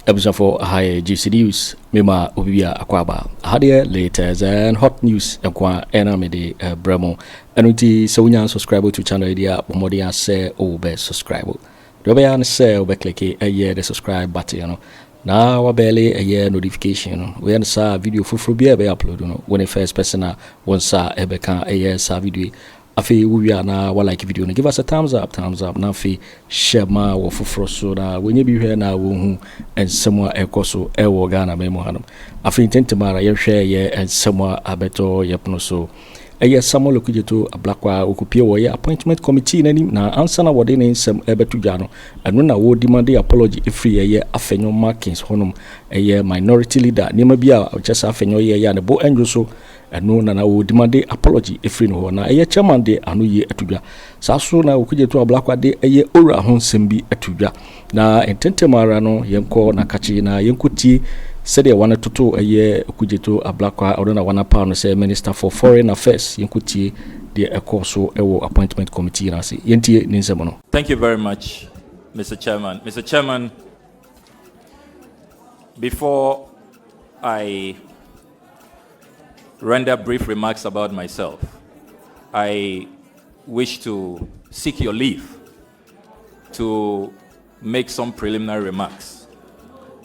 episode for high GC News, Mima Ubia Akwaba. Hadia latest and hot news Akwa Enamede Bremo. Anuti Sonya subscribe to channel idea Modia say obe subscribe. Dobean say obe click a year the subscribe button. Now wabele a year notification. We answer video for be upload when the first person once ebeka a year sa video. Afi we are na wa like video. Give us a thumbs up. Now fi share ma wo foforo so na when you be here na wo hu and somewhere ekoso e wo Ghana memo hanum. Afi intentemara ye share ye and somewhere abeto yepno so. Eye Samuel Okudzeto Ablakwa okupie wo ye appointment committee nanim na answer na wode ne nsem ebetudwa no eno na wo demand apology free ye Afenyo Markins honum eye minority leader nema bia just Afenyo ye ya ne bo enjo so eno na wo demand apology free no na eye chairman de anu ye atudwa saso na Okudzeto Ablakwa de eye ora ho nsem bi atudwa na intentemara no yenko na kachi na yenkuti said they wanted to do a year Okudzeto Ablakwa or na wana pa no say Minister for Foreign Affairs yenkuti the Expóse appointment committee na say yentie ninsemono. Thank you very much, Mr. Chairman. Mr. Chairman, before I render brief remarks about myself, I wish to seek your leave to make some preliminary remarks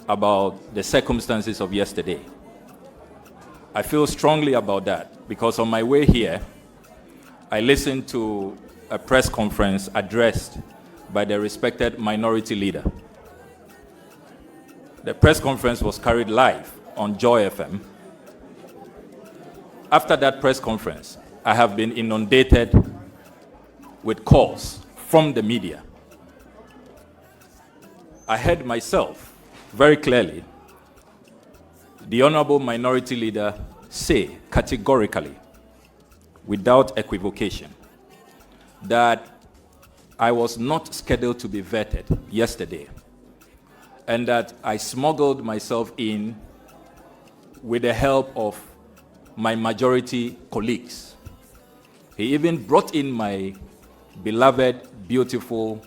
about the circumstances of yesterday. I feel strongly about that because on my way here, I listened to a press conference addressed by the respected minority leader. The press conference was carried live on Joy FM. After that press conference, I have been inundated with calls from the media. I heard myself very clearly the Honorable Minority Leader say categorically, without equivocation, that I was not scheduled to be vetted yesterday and that I smuggled myself in with the help of my majority colleagues. He even brought in my beloved, beautiful,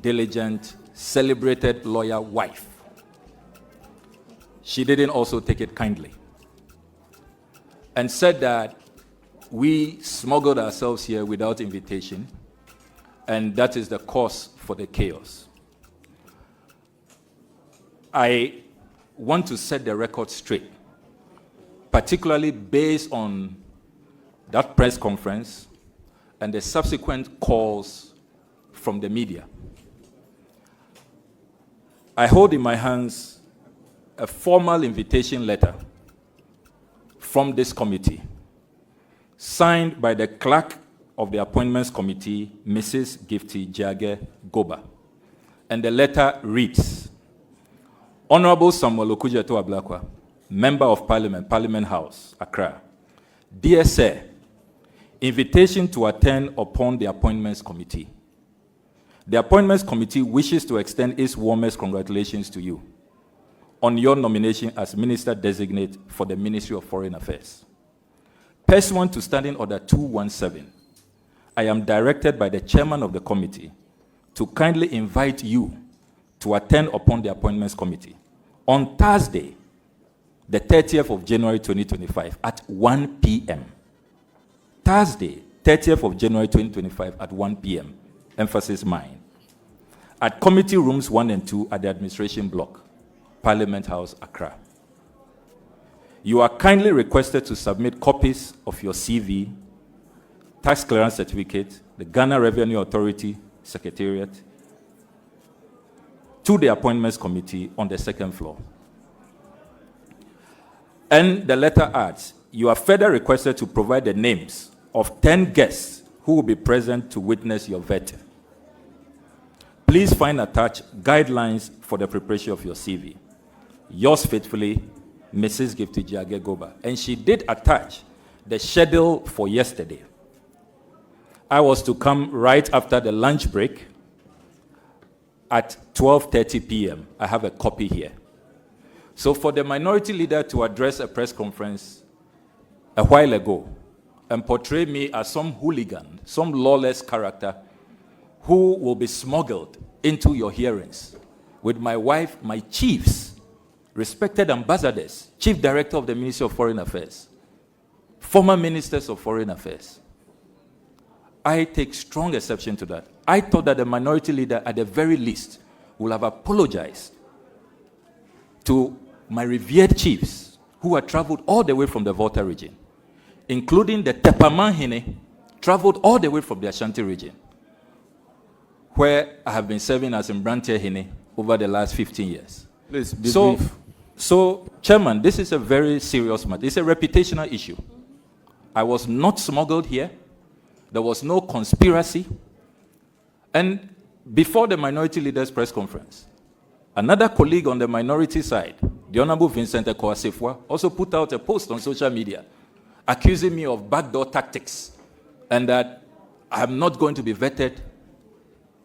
diligent, celebrated lawyer wife. She didn't also take it kindly and said that we smuggled ourselves here without invitation, and that is the cause for the chaos. I want to set the record straight, particularly based on that press conference and the subsequent calls from the media. I hold in my hands a formal invitation letter from this committee, signed by the clerk of the Appointments Committee, Mrs. Gyamfi Goba. And the letter reads, Honorable Samuel Okudzeto Ablakwa, Member of Parliament, Parliament House, Accra. Dear Sir, invitation to attend upon the Appointments Committee. The Appointments Committee wishes to extend its warmest congratulations to you on your nomination as Minister-Designate for the Ministry of Foreign Affairs. Pursuant to Standing Order 217, I am directed by the Chairman of the Committee to kindly invite you to attend upon the Appointments Committee on Thursday, the 30th of January 2025 at 1 p.m. Thursday, 30th of January 2025 at 1 p.m. Emphasis mine. At Committee Rooms 1 and 2 at the Administration Block, Parliament House, Accra. You are kindly requested to submit copies of your CV, tax clearance certificate, the Ghana Revenue Authority Secretariat, to the Appointments Committee on the second floor. And the letter adds, you are further requested to provide the names of 10 guests who will be present to witness your vetting. Please find attached guidelines for the preparation of your CV. Yours faithfully, Mrs. Gyamfi Goba. And she did attach the schedule for yesterday. I was to come right after the lunch break at 12:30 p.m. I have a copy here. So for the minority leader to address a press conference a while ago and portray me as some hooligan, some lawless character who will be smuggled into your hearings with my wife, my chiefs, respected ambassadors, Chief Director of the Ministry of Foreign Affairs, former ministers of Foreign Affairs. I take strong exception to that. I thought that the minority leader, at the very least, will have apologized to my revered chiefs who had traveled all the way from the Volta region, including the Tepaman traveled all the way from the Ashanti region, where I have been serving as Mbrantia Hene over the last 15 years. Please, be brief. So, Chairman, this is a very serious matter. It's a reputational issue. I was not smuggled here. There was no conspiracy. And before the minority leaders press conference, another colleague on the minority side, the Honorable Vincent Ekowasefwa, also put out a post on social media accusing me of backdoor tactics and that I am not going to be vetted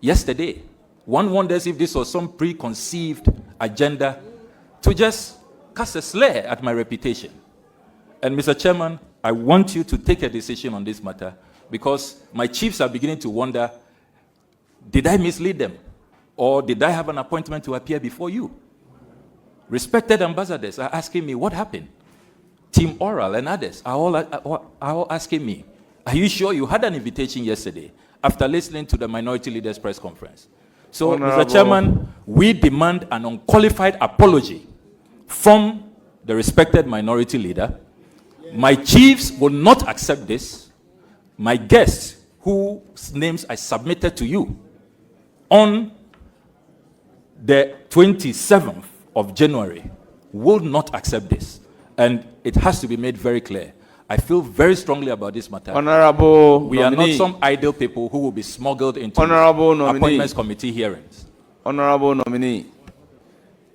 yesterday. One wonders if this was some preconceived agenda to just cast a slur at my reputation. And Mr. Chairman, I want you to take a decision on this matter because my chiefs are beginning to wonder, did I mislead them? Or did I have an appointment to appear before you? Respected ambassadors are asking me, what happened? Team Oral and others are all asking me, are you sure you had an invitation yesterday after listening to the minority leaders press conference? So, Honorable. Mr. Chairman, we demand an unqualified apology from the respected minority leader. My chiefs will not accept this. My guests, whose names I submitted to you on the 27th of January, will not accept this. And it has to be made very clear. I feel very strongly about this matter. Honorable We nominee. are not some idle people who will be smuggled into Honorable nominee. appointments committee hearings. Honorable nominee,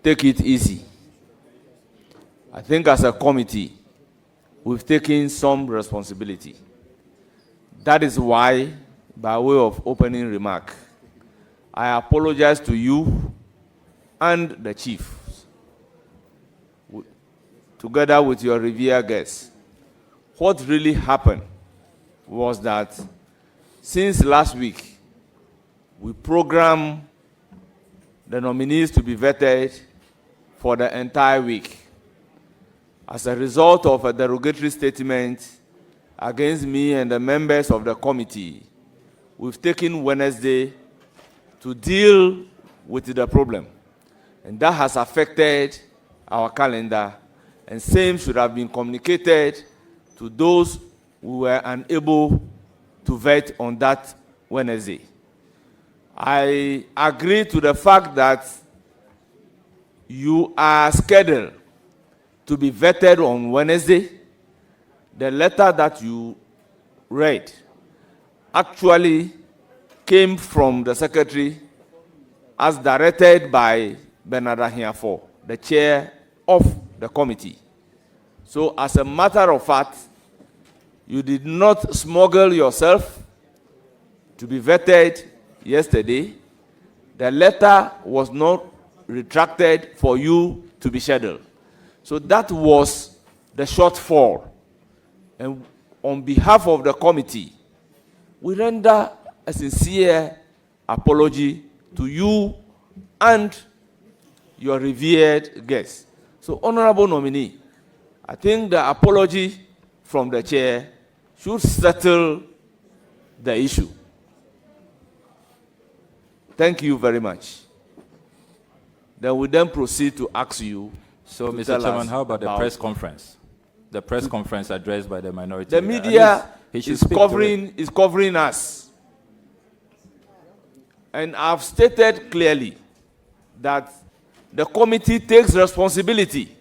take it easy. I think as a committee, we've taken some responsibility. That is why, by way of opening remark, I apologize to you and the chief, together with your revered guests. What really happened was that since last week, we programmed the nominees to be vetted for the entire week. As a result of a derogatory statement against me and the members of the committee, we've taken Wednesday to deal with the problem. And that has affected our calendar, and same should have been communicated to those who were unable to vet on that Wednesday. I agree to the fact that you are scheduled to be vetted on Wednesday. The letter that you read actually came from the secretary as directed by Bernard Ahiafo, the chair of the committee. So as a matter of fact, you did not smuggle yourself to be vetted yesterday. The letter was not retracted for you to be scheduled. So that was the shortfall. And on behalf of the committee, we render a sincere apology to you and your revered guests. So, honorable nominee, I think the apology from the chair should settle the issue. Thank you very much. Then we then proceed to ask you. So, Mr. Chairman, how about the press conference? The press conference addressed by the minority. The media is covering us. And I've stated clearly that the committee takes responsibility.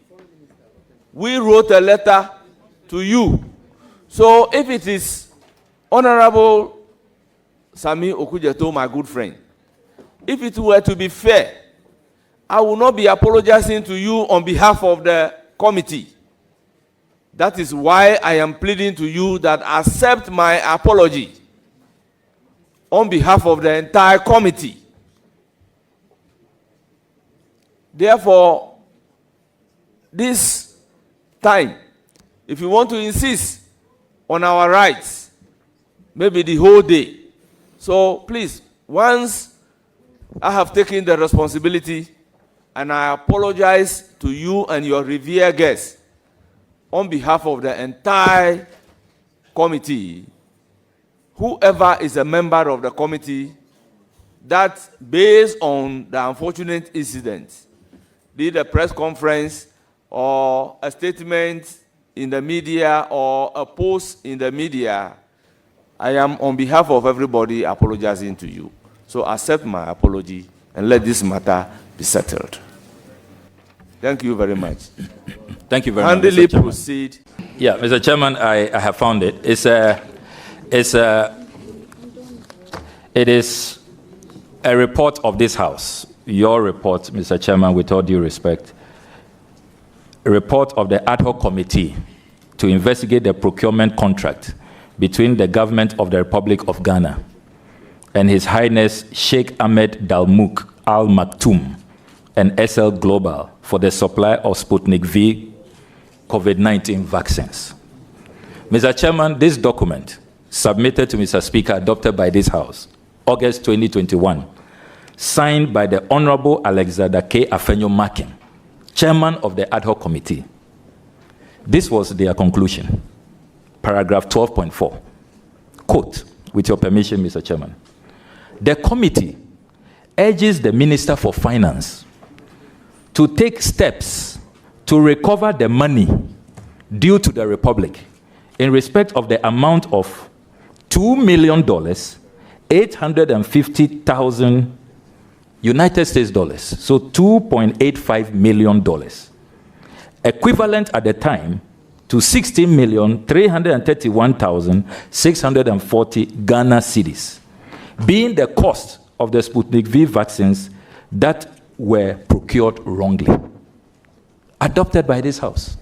We wrote a letter to you. So if it is Honorable Sammy Okudzeto, my good friend, if it were to be fair, I will not be apologizing to you on behalf of the committee. That is why I am pleading to you that accept my apology on behalf of the entire committee. Therefore, this time, if you want to insist on our rights, maybe the whole day. So please, once I have taken the responsibility And I apologize to you and your revered guests on behalf of the entire committee, whoever is a member of the committee, that based on the unfortunate incident, be it a press conference or a statement in the media or a post in the media, I am on behalf of everybody apologizing to you. So accept my apology and let this matter be settled. Thank you very much. Thank you very much. Handily proceed. Yeah, Mr. Chairman, I have found it. It is a report of this House. Your report, Mr. Chairman, with all due respect. A report of the ad hoc committee to investigate the procurement contract between the government of the Republic of Ghana and His Highness Sheikh Ahmed Dalmouk Al Maktoum and SL Global for the supply of Sputnik V COVID-19 vaccines. Mr. Chairman, this document, submitted to Mr. Speaker, adopted by this House, August 2021, signed by the Honorable Alexander K. Afenyo Markin, Chairman of the Ad hoc Committee. This was their conclusion. Paragraph 12.4. Quote, with your permission, Mr. Chairman. The committee urges the Minister for Finance to take steps to recover the money due to the Republic in respect of the amount of $2,850,000 United States dollars, so $2.85 million, equivalent at the time to 16,331,640 Ghana cedis, being the cost of the Sputnik V vaccines that were procured wrongly. Adopted by this House.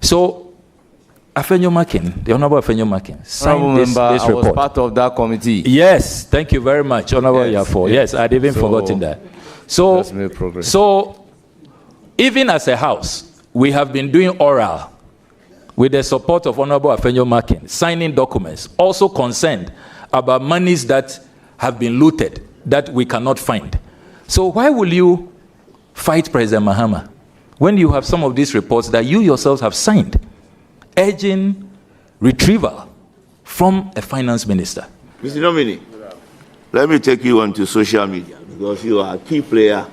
So, Afenyo Markin, the Honorable Afenyo Markin, signed this report. I was part of that committee. Yes, thank you very much, Honorable Agyapong. Yes, I'd even forgotten that. So, let's make progress. So, even as a House, we have been doing oral with the support of Honorable Afenyo Markin, signing documents, also concerned about monies that have been looted that we cannot find. So why will you fight President Mahama when you have some of these reports that you yourselves have signed, urging retrieval from a finance minister? Mr. Nominee, let me take you onto social media because you are a key player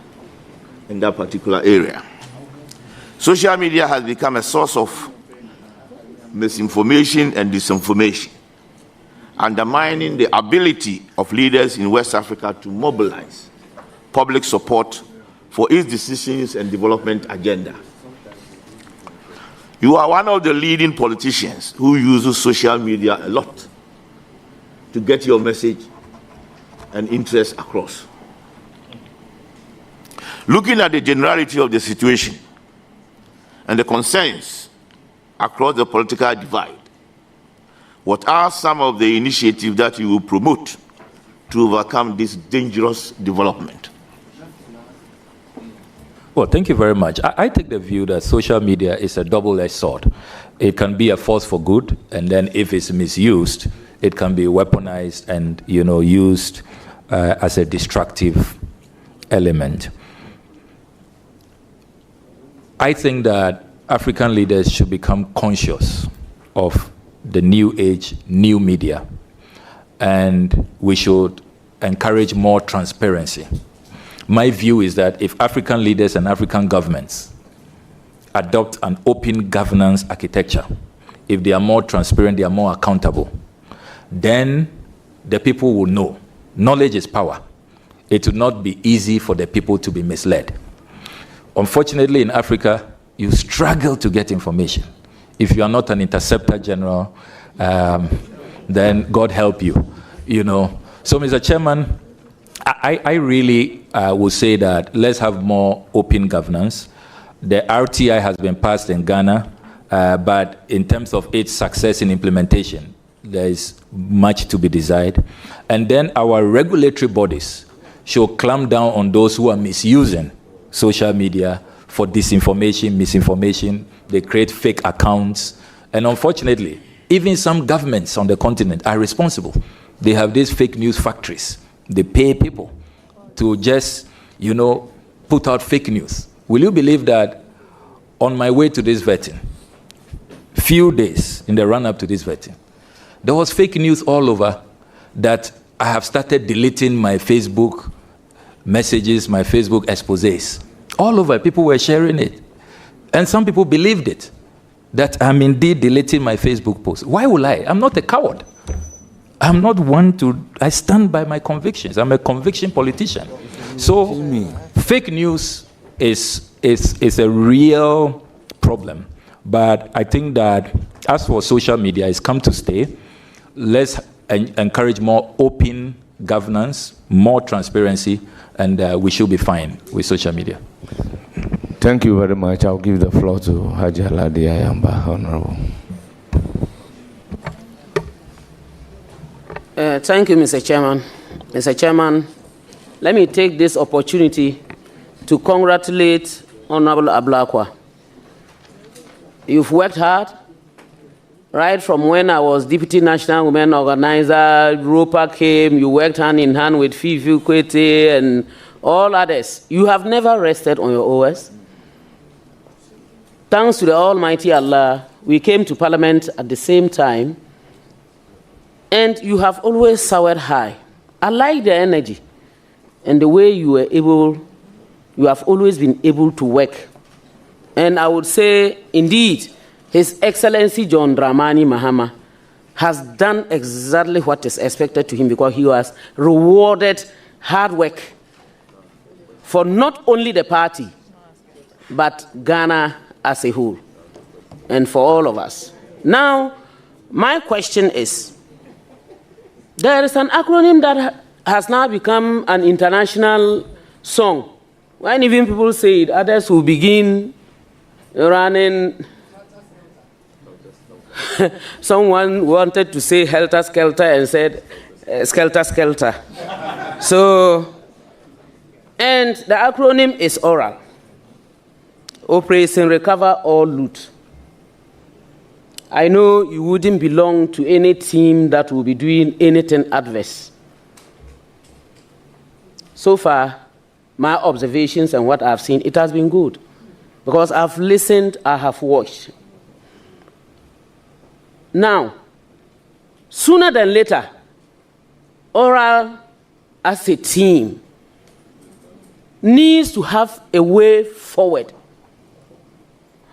in that particular area. Social media has become a source of misinformation and disinformation, undermining the ability of leaders in West Africa to mobilize public support for its decisions and development agenda. You are one of the leading politicians who uses social media a lot to get your message and interest across. Looking at the generality of the situation and the concerns across the political divide, what are some of the initiatives that you will promote to overcome this dangerous development? Well, thank you very much. I take the view that social media is a double-edged sword. It can be a force for good, and then if it's misused, it can be weaponized and, used as a destructive element. I think that African leaders should become conscious of the new age, new media, and we should encourage more transparency. My view is that if African leaders and African governments adopt an open governance architecture, if they are more transparent, they are more accountable, then the people will know. Knowledge is power. It will not be easy for the people to be misled. Unfortunately, in Africa, you struggle to get information. If you are not an interceptor general, then God help you, So, Mr. Chairman, I really will say that let's have more open governance. The RTI has been passed in Ghana, but in terms of its success in implementation, there is much to be desired. And then our regulatory bodies should clamp down on those who are misusing social media for disinformation, misinformation. They create fake accounts. And unfortunately, even some governments on the continent are responsible. They have these fake news factories. They pay people to just, put out fake news. Will you believe that on my way to this vetting, few days in the run-up to this vetting, there was fake news all over that I have started deleting my Facebook messages, my Facebook exposés. All over, people were sharing it. And some people believed it, that I'm indeed deleting my Facebook posts. Why will I? I'm not a coward. I'm not one to, I stand by my convictions. I'm a conviction politician. So fake news is a real problem. But I think that as for social media, it's come to stay. Let's encourage more open governance, more transparency, and we should be fine with social media. Thank you very much. I'll give the floor to Haji Aladi Ayamba, Honorable. Thank you, Mr. Chairman. Mr. Chairman, let me take this opportunity to congratulate Honorable Ablakwa. You've worked hard, right from when I was Deputy National Women Organizer, Europa came, you worked hand in hand with Fifi Kwete and all others. You have never rested on your OS. Thanks to the Almighty Allah, we came to Parliament at the same time, and you have always soared high. I like the energy and the way you have always been able to work. And I would say, indeed, His Excellency John Dramani Mahama has done exactly what is expected to him, because he has rewarded hard work for not only the party, but Ghana as a whole, and for all of us. Now, my question is, there is an acronym that has now become an international song. When even people say it, others will begin running. Someone wanted to say helter skelter and said skelter skelter. So, and the acronym is ORAL. Operation Recover or Loot. I know you wouldn't belong to any team that will be doing anything adverse. So far, my observations and what I've seen, it has been good. Because I've listened, I have watched. Now, sooner than later, ORAL as a team needs to have a way forward.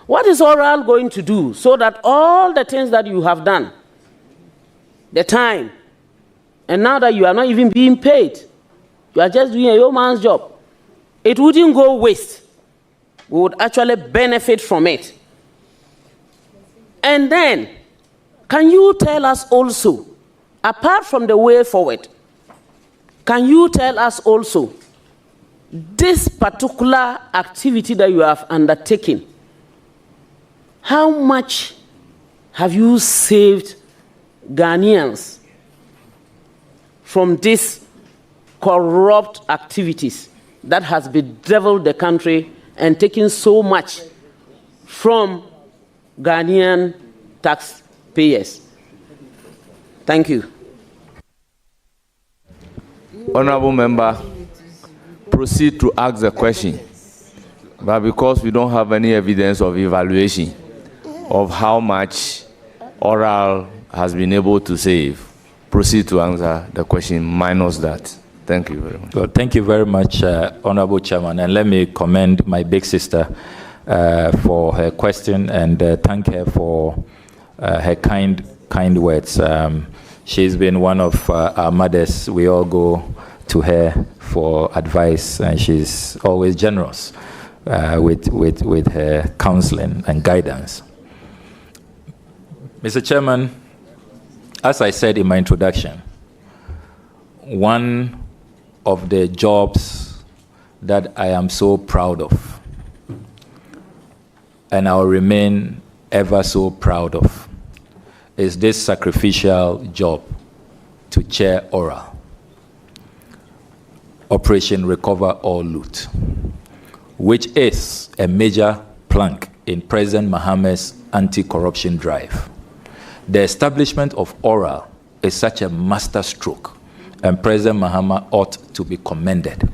What is ORAL going to do so that all the things that you have done, the time, and now that you are not even being paid, you are just doing a yeoman's job, it wouldn't go waste. We would actually benefit from it. And then, can you tell us also, apart from the way forward, can you tell us also, this particular activity that you have undertaken, how much have you saved Ghanaians from these corrupt activities that has bedeviled the country and taken so much from Ghanaian taxpayers? Thank you. Honorable member, proceed to ask the question. But because we don't have any evidence of evaluation of how much ORAL has been able to save, proceed to answer the question minus that. Thank you very much. Well, thank you very much, Honorable Chairman. And let me commend my big sister for her question and thank her for her kind words. She's been one of our mothers. We all go to her for advice, and she's always generous with her counseling and guidance. Mr. Chairman, as I said in my introduction, one of the jobs that I am so proud of, and I'll remain ever so proud of, is this sacrificial job to chair ORAL, Operation Recover or Loot, which is a major plank in President Mahama's anti-corruption drive. The establishment of ORAL is such a master stroke, and President Mahama ought to be commended.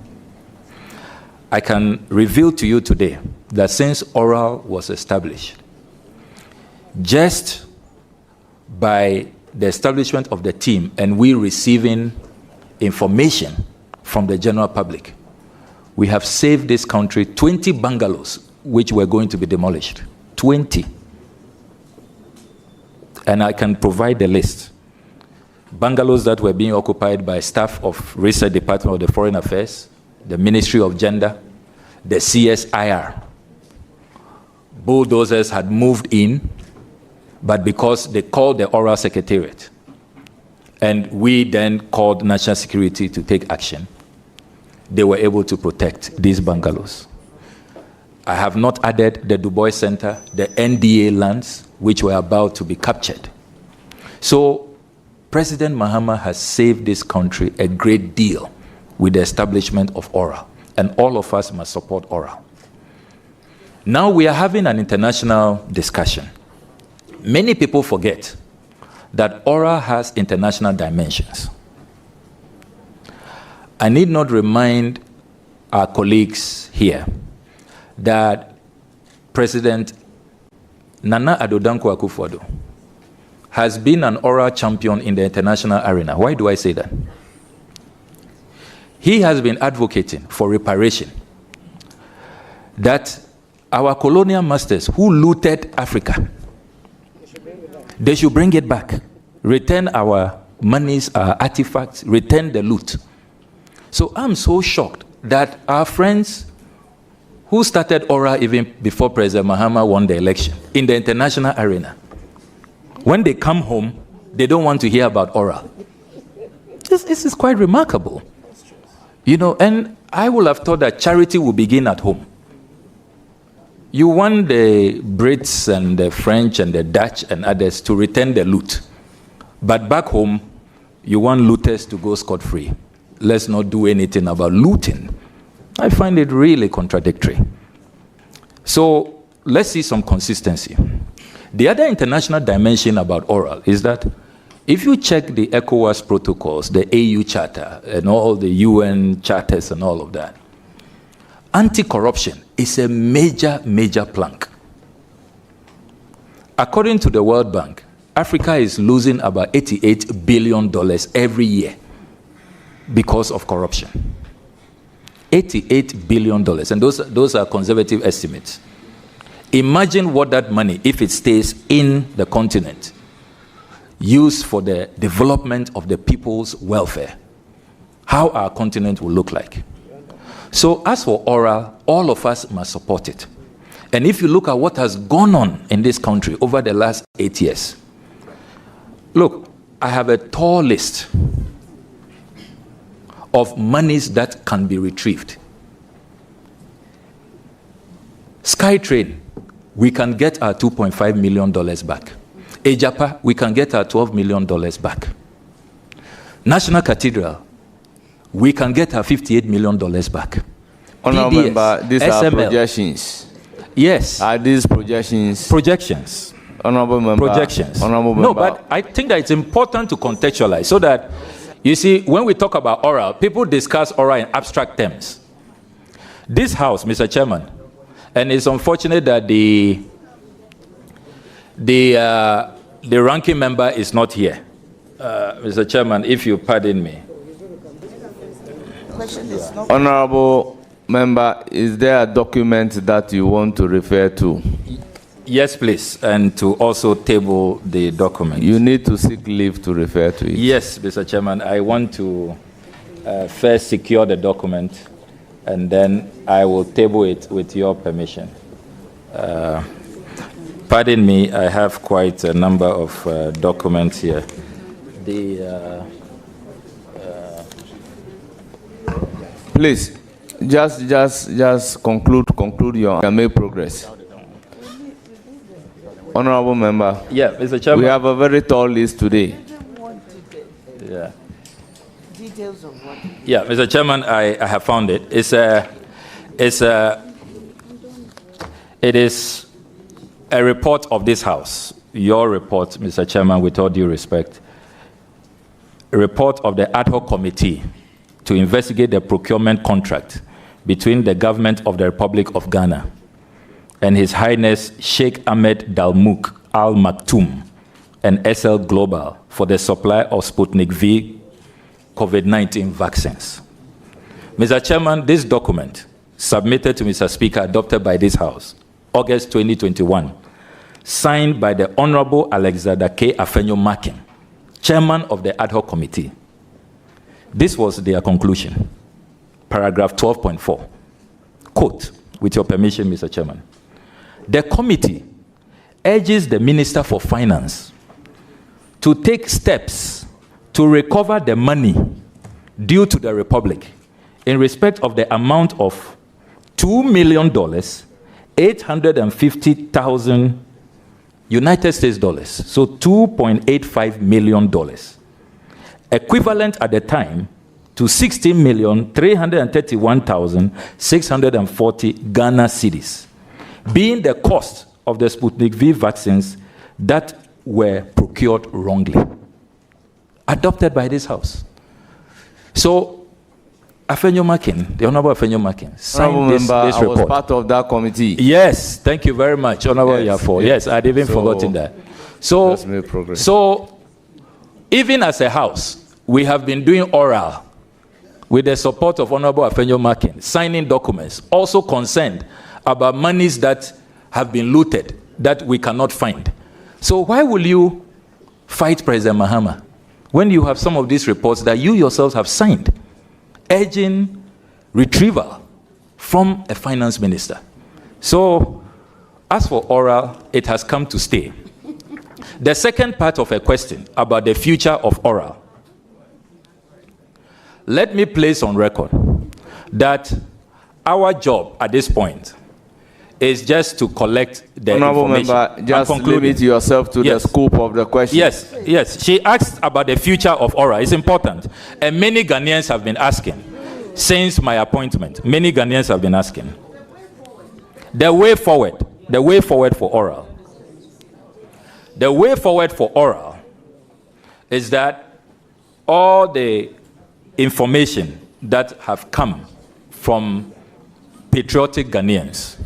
I can reveal to you today that since oral was established, just by the establishment of the team and we receiving information from the general public, we have saved this country 20 bungalows which were going to be demolished. 20. And I can provide the list. Bungalows that were being occupied by staff of Research Department of the Foreign Affairs, the Ministry of Gender, the CSIR. Bulldozers had moved in, but because they called the oral secretariat, and we then called national security to take action, they were able to protect these bungalows. I have not added the Du Bois Center, the NDA lands, which were about to be captured. So President Mahama has saved this country a great deal with the establishment of oral, and all of us must support oral. Now we are having an international discussion. Many people forget that oral has international dimensions. I need not remind our colleagues here that President Nana Addo Akufo Addo has been an oral champion in the international arena. Why do I say that? He has been advocating for reparation, that our colonial masters who looted Africa, they should bring it back, return our monies, our artifacts, return the loot. So I'm so shocked that our friends who started oral even before President Mahama won the election in the international arena, when they come home, they don't want to hear about oral. This is quite remarkable. You know, and I would have thought that charity will begin at home. You want the Brits and the French and the Dutch and others to return the loot. But back home, you want looters to go scot-free. Let's not do anything about looting. I find it really contradictory. So let's see some consistency. The other international dimension about oral is that if you check the ECOWAS protocols, the AU Charter, and all the UN charters and all of that, anti-corruption is a major, major plank. According to the World Bank, Africa is losing about $88 billion every year because of corruption. $88 billion, and those are conservative estimates. Imagine what that money, if it stays in the continent, used for the development of the people's welfare, how our continent will look like. So as for oral, all of us must support it. And if you look at what has gone on in this country over the last 8 years, look, I have a tall list of monies that can be retrieved. SkyTrain, we can get our $2.5 million back. Ejapa, we can get our $12 million back. National Cathedral, we can get our $58 million back. Honorable member, these SML. Are projections. Yes. Are these projections? Projections. Honorable member. Projections. Honorable no, member. but I think that it's important to contextualize so that, you see, when we talk about oral, people discuss oral in abstract terms. This House, Mr. Chairman, and it's unfortunate that the ranking member is not here. Mr. Chairman, if you pardon me. Honorable member, is there a document that you want to refer to? Yes, please, and to also table the document. You need to seek leave to refer to it. Yes, Mr. Chairman, I want to first secure the document, and then I will table it with your permission. Pardon me, I have quite a number of documents here. Please, just conclude your make progress. Honorable member. Yeah, Mr. Chairman. We have a very tall list today. Yeah. Details of what? Yeah, Mr. Chairman, I have found it. It is a report of this House. Your report, Mr. Chairman, with all due respect. A report of the ad hoc committee to investigate the procurement contract between the government of the Republic of Ghana and His Highness Sheikh Ahmed Dalmouk Al Maktoum and SL Global for the supply of Sputnik V COVID-19 vaccines. Mr. Chairman, this document, submitted to Mr. Speaker, adopted by this House, August 2021, signed by the Honorable Alexander K. Afenyo Markin, Chairman of the Ad hoc Committee. This was their conclusion. Paragraph 12.4. Quote, with your permission, Mr. Chairman. The committee urges the Minister for Finance to take steps to recover the money due to the Republic in respect of the amount of $2,850,000 United States dollars, so $2.85 million, equivalent at the time to 16,331,640 Ghana cedis, being the cost of the Sputnik V vaccines that were procured wrongly. Adopted by this House. So, Afenyo Markin, the Honorable Afenyo Markin, signed this report. I was part of that committee. Yes, thank you very much, Honorable Agyapong. Yes, I'd even forgotten that. So, even as a House, we have been doing oral with the support of Honorable Afenyo Markin, signing documents, also concerned about monies that have been looted that we cannot find. So why will you fight President Mahama when you have some of these reports that you yourselves have signed, urging retrieval from a finance minister? So, as for oral, it has come to stay. The second part of a question about the future of oral. Let me place on record that our job at this point is just to collect the information. Member, just limit yourself to the scope of the question. Yes, yes. She asked about the future of oral. It's important. And many Ghanaians have been asking since my appointment. Many Ghanaians have been asking. The way forward for oral. The way forward for oral is that all the information that have come from patriotic Ghanaians,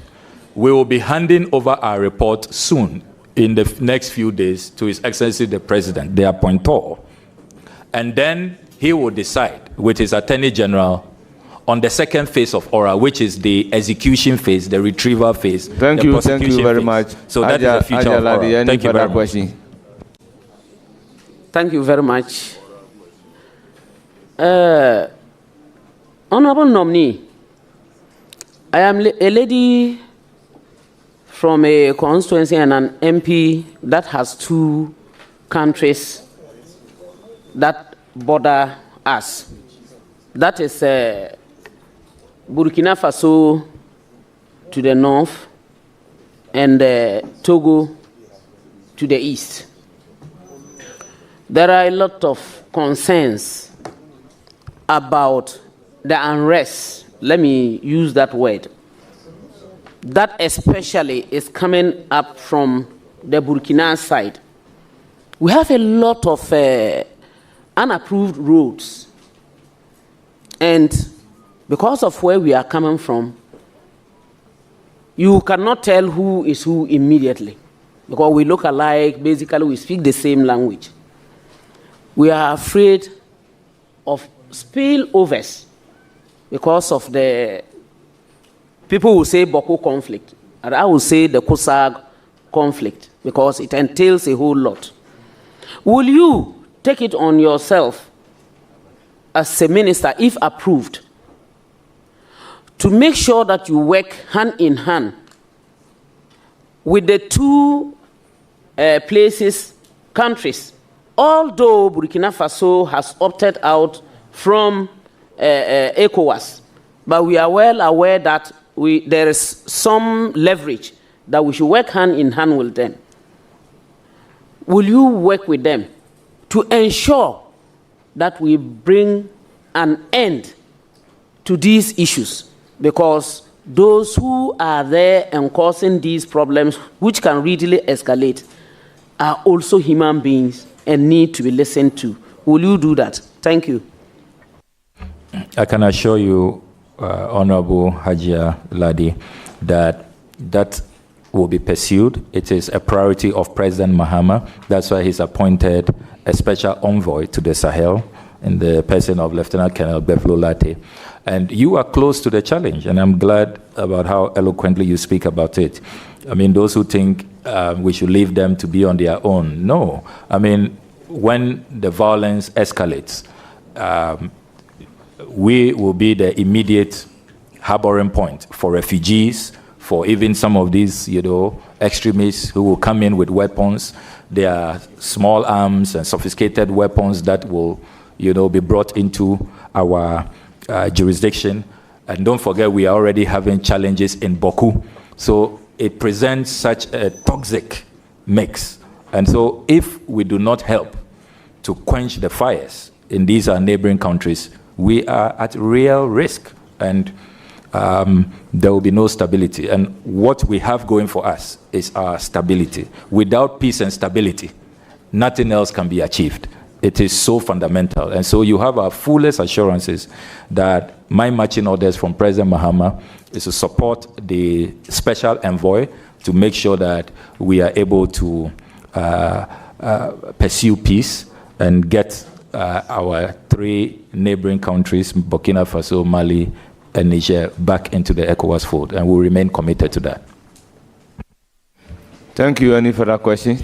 we will be handing over our report soon, in the next few days, to His Excellency the President, the appointor. And then he will decide with his Attorney General on the second phase of oral, which is the execution phase, the retrieval phase. Thank you very much. So that is the future of oral. Thank you very much. Thank you very much. Honorable nominee, I am a lady from a constituency and an MP that has two countries that border us. That is Burkina Faso to the north and Togo to the east. There are a lot of concerns about the unrest, let me use that word, that especially is coming up from the Burkina side. We have a lot of unapproved roads, and because of where we are coming from, you cannot tell who is who immediately, because we look alike. Basically, we speak the same language. We are afraid of spillovers because of the people will say Boko conflict, and I will say the Kusag conflict, because it entails a whole lot. Will you take it on yourself as a minister, if approved, to make sure that you work hand in hand with the two countries, although Burkina Faso has opted out from ECOWAS, but we are well aware that there is some leverage that we should work hand in hand with them. Will you work with them to ensure that we bring an end to these issues? Because those who are there and causing these problems, which can readily escalate, are also human beings and need to be listened to. Will you do that? Thank you. I can assure you Honorable Hajia Ladi, that will be pursued. It is a priority of President Mahama. That's why he's appointed a special envoy to the Sahel in the person of Lieutenant Colonel Beflo Latte. And you are close to the challenge, and I'm glad about how eloquently you speak about it. I mean, those who think we should leave them to be on their own, no. I mean, when the violence escalates, we will be the immediate harboring point for refugees, for even some of these, extremists who will come in with weapons. There are small arms and sophisticated weapons that will, be brought into our jurisdiction. And don't forget, we are already having challenges in Boku. So it presents such a toxic mix. And so if we do not help to quench the fires in these neighboring countries, we are at real risk. And there will be no stability. And what we have going for us is our stability. Without peace and stability, nothing else can be achieved. It is so fundamental. And so you have our fullest assurances that my marching orders from President Mahama is to support the special envoy to make sure that we are able to pursue peace and get our three neighboring countries, Burkina Faso, Mali, and Niger, back into the ECOWAS fold, and we'll remain committed to that. Thank you. Any further questions?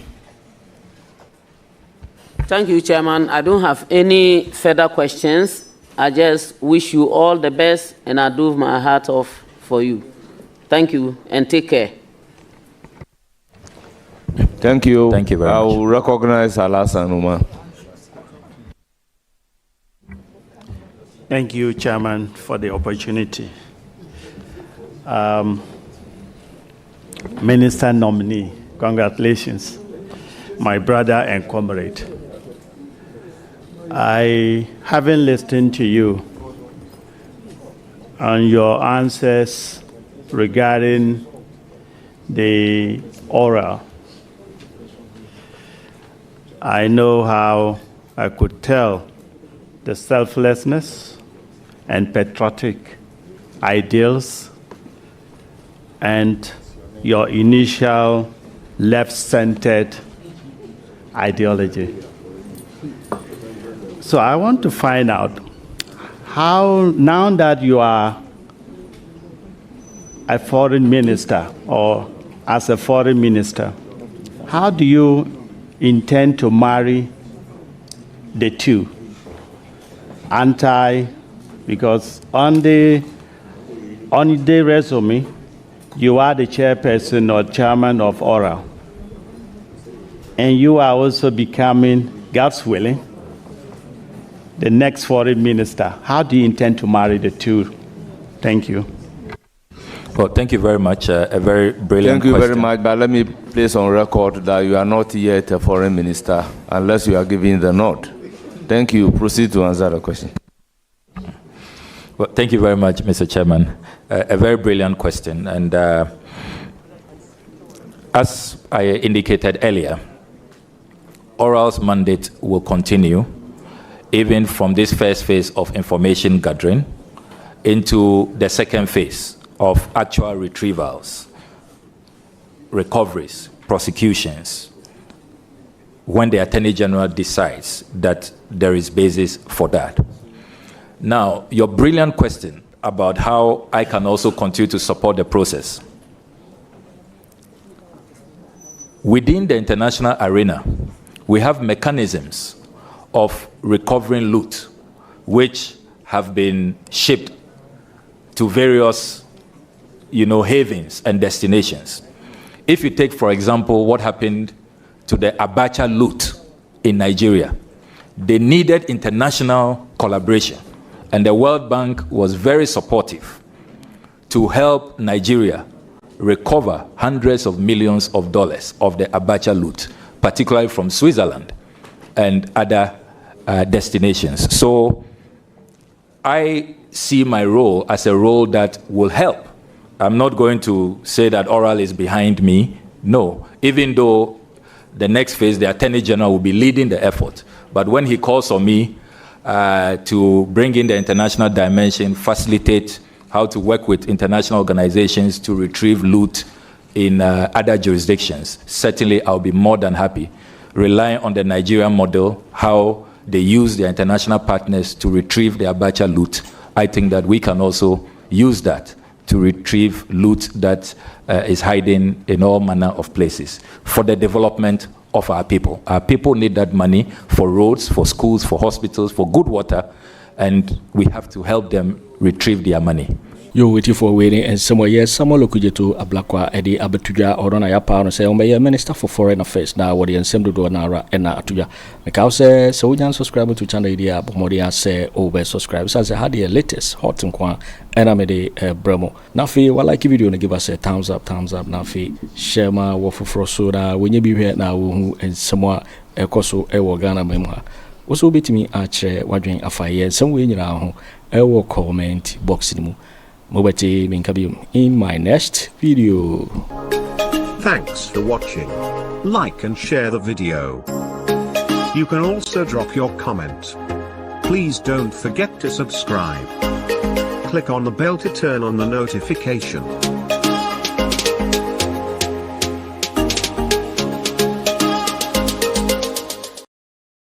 Thank you, Chairman. I don't have any further questions. I just wish you all the best, and I do my heart off for you. Thank you, and take care. Thank you. Thank you very much. I will recognize Alasan Uma. Thank you, Chairman, for the opportunity. Minister nominee, congratulations, my brother and comrade. I haven't listened to you on your answers regarding the oral. I know how I could tell the selflessness and patriotic ideals and your initial left-centered ideology. So I want to find out how, now that you are a foreign minister or as a foreign minister, how do you intend to marry the two? Because on the resume, you are the chairperson or chairman of Oral. And you are also becoming, God's willing, the next foreign minister. How do you intend to marry the two? Thank you. Well, thank you very much. A very brilliant question. Thank you very much, but let me place on record that you are not yet a foreign minister unless you are giving the nod. Thank you. Proceed to answer the question. Well, thank you very much, Mr. Chairman. A very brilliant question. And as I indicated earlier, Oral's mandate will continue even from this first phase of information gathering into the second phase of actual retrievals, recoveries, prosecutions, when the Attorney General decides that there is basis for that. Now, your brilliant question about how I can also continue to support the process. Within the international arena, we have mechanisms of recovering loot, which have been shipped to various, havens and destinations. If you take, for example, what happened to the Abacha loot in Nigeria, they needed international collaboration. And the World Bank was very supportive to help Nigeria recover hundreds of millions of dollars of the Abacha loot, particularly from Switzerland and other destinations. So I see my role as a role that will help. I'm not going to say that Oral is behind me. No, even though the next phase, the Attorney General will be leading the effort. But when he calls on me to bring in the international dimension, facilitate how to work with international organizations to retrieve loot in other jurisdictions, certainly I'll be more than happy. Relying on the Nigerian model, how they use their international partners to retrieve the Abacha loot, I think that we can also use that to retrieve loot that is hiding in all manner of places for the development of our people. Our people need that money for roads, for schools, for hospitals, for good water, and we have to help them retrieve their money. You're waiting for waiting, and somewhere, yes, someone Okudzeto Ablakwa, Eddie Abatuja, or on Ayapa, and say, oh, my Minister for Foreign Affairs, now what the Ensemble do Nara and Atuja. Because so we can subscribe to channel idea, but more say over subscribe. So I had the latest hot and quan, and I'm a Bremo. Now, while I give you and give us a thumbs up. Now, share my waffle for soda when you be here now, and somewhere, a coso, a Wagana memoir. Also, be to me, otchere, wondering if I hear some way now, I will comment box in my next video. Thanks for watching. Like and share the video. You can also drop your comment. Please don't forget to subscribe. Click on the bell to turn on the notification.